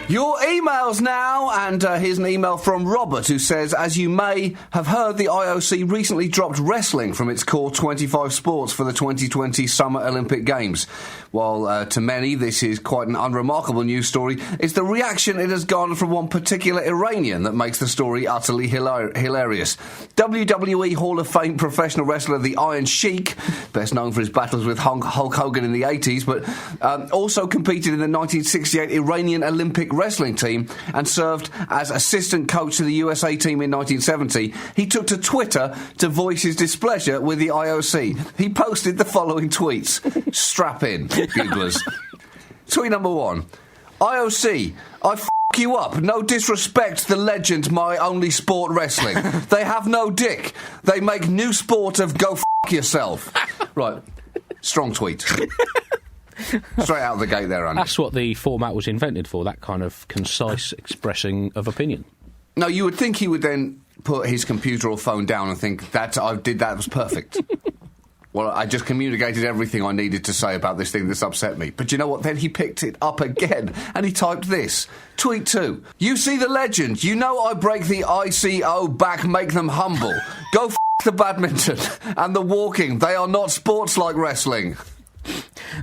Your emails now, and here's an email from Robert who says, as you may have heard, the IOC recently dropped wrestling from its core 25 sports for the 2020 Summer Olympic Games. While to many this is quite an unremarkable news story, it's the reaction it has garnered from one particular Iranian that makes the story utterly hilarious. WWE Hall of Fame professional wrestler the Iron Sheik, best known for his battles with Hulk Hogan in the 80s, but also competed in the 1968 Iranian Olympic wrestling team and served as assistant coach to the USA team in 1970. He took to Twitter to voice his displeasure with the IOC. He posted the following tweets. Strap in, Googlers. Tweet number 1. IOC, I f*** you up. No disrespect to the legend My Only Sport Wrestling. They have no dick. They make new sport of go f*** yourself. Right. Strong tweet. Straight out of the gate there, Andy. That's what the format was invented for, that kind of concise expressing of opinion. No, you would think he would then put his computer or phone down and think, that was perfect. Well, I just communicated everything I needed to say about this thing that's upset me. But you know what? Then he picked it up again and he typed this. Tweet 2. You see the legend. You know I break the ICO back, make them humble. Go f*** the badminton and the walking. They are not sports like wrestling.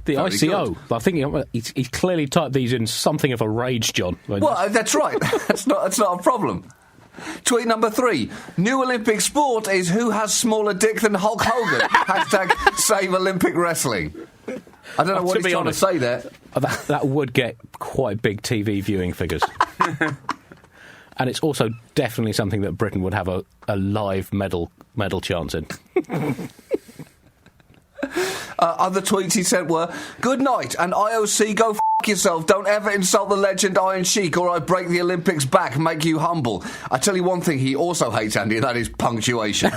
The Very ICO. good. I think he's clearly typed these in something of a rage, John. Well, that's right. That's not a problem. Tweet number 3. New Olympic sport is who has smaller dick than Hulk Hogan. Hashtag save Olympic wrestling. I don't know what he's trying to say there. That would get quite big TV viewing figures. And it's also definitely something that Britain would have a live medal chance in. Other tweets he sent were, good night, and IOC go f*** yourself. Don't ever insult the legend Iron Sheik or I break the Olympics back, make you humble. I tell you one thing he also hates, Andy, and that is punctuation.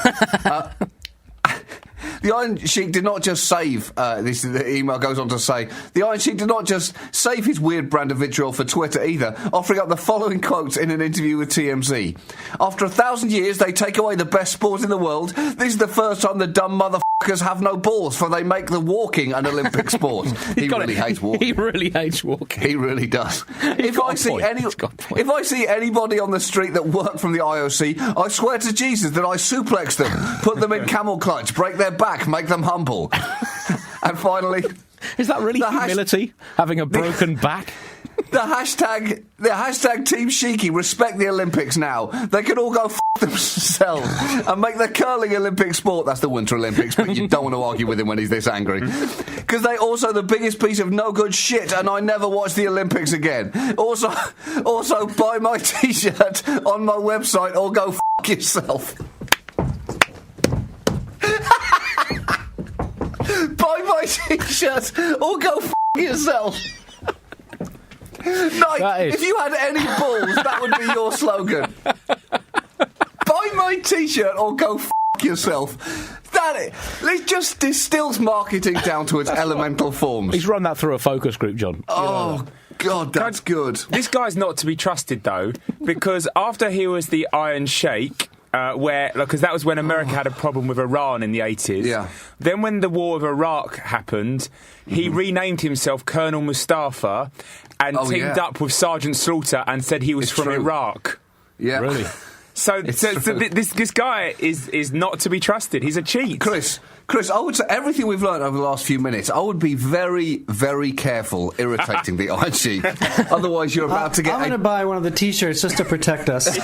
The Iron Sheik did not just save, the email goes on to say, the Iron Sheik did not just save his weird brand of vitriol for Twitter either, offering up the following quotes in an interview with TMZ. After 1,000 years, they take away the best sport in the world. This is the first time the dumb motherfuckers have no balls, for they make the walking an Olympic sport. He really hates walking. He really hates walking. He really does. If I see anybody on the street that work from the IOC, I swear to Jesus that I suplex them, put them in camel clutch, break their back, make them humble. And finally... Is that really humility? Having a broken back? The hashtag Team Sheiky respect the Olympics now. They can all go f*** themselves and make the curling Olympic sport. That's the Winter Olympics, but you don't want to argue with him when he's this angry. Because they also the biggest piece of no good shit, and I never watch the Olympics again. Also buy my T-shirt on my website or go f*** yourself. Buy my T-shirt or go f*** yourself. If you had any balls, that would be your slogan. Buy my T-shirt or go f*** yourself. It just distills marketing down to its elemental forms. He's run that through a focus group, John. Oh, God, that's good. This guy's not to be trusted, though, because after he was the Iron Sheik... because that was when America had a problem with Iran in the 80s. Yeah. Then when the war with Iraq happened, he renamed himself Colonel Mustafa and teamed up with Sergeant Slaughter and said he was from Iraq. Yeah. Really? So this guy is not to be trusted. He's a cheat. Chris, I would say everything we've learned over the last few minutes, I would be very, very careful irritating the Iron Sheik. Otherwise, you're about to get... I'm going to buy one of the T-shirts just to protect us.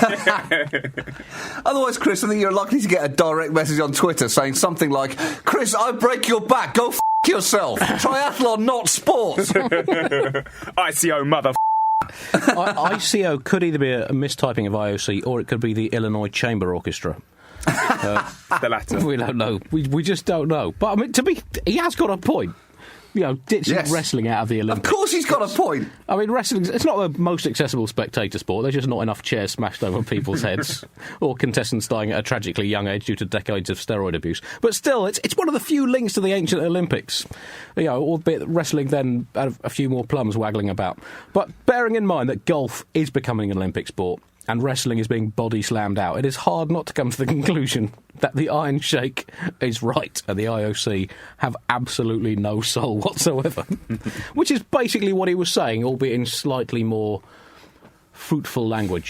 Otherwise, Chris, I think you're likely to get a direct message on Twitter saying something like, Chris, I break your back, go f*** yourself. Triathlon, not sport. ICO, mother. ICO could either be a mistyping of IOC or it could be the Illinois Chamber Orchestra. The latter. We don't know. We just don't know. But I mean, he has got a point. You know, ditching wrestling out of the Olympics. Of course he's got a point. I mean, wrestling, it's not the most accessible spectator sport. There's just not enough chairs smashed over people's heads or contestants dying at a tragically young age due to decades of steroid abuse. But still, it's one of the few links to the ancient Olympics. You know, albeit wrestling then had a few more plums waggling about. But bearing in mind that golf is becoming an Olympic sport, and wrestling is being body slammed out, it is hard not to come to the conclusion that the Iron Sheik is right and the IOC have absolutely no soul whatsoever. Which is basically what he was saying, albeit in slightly more fruitful language.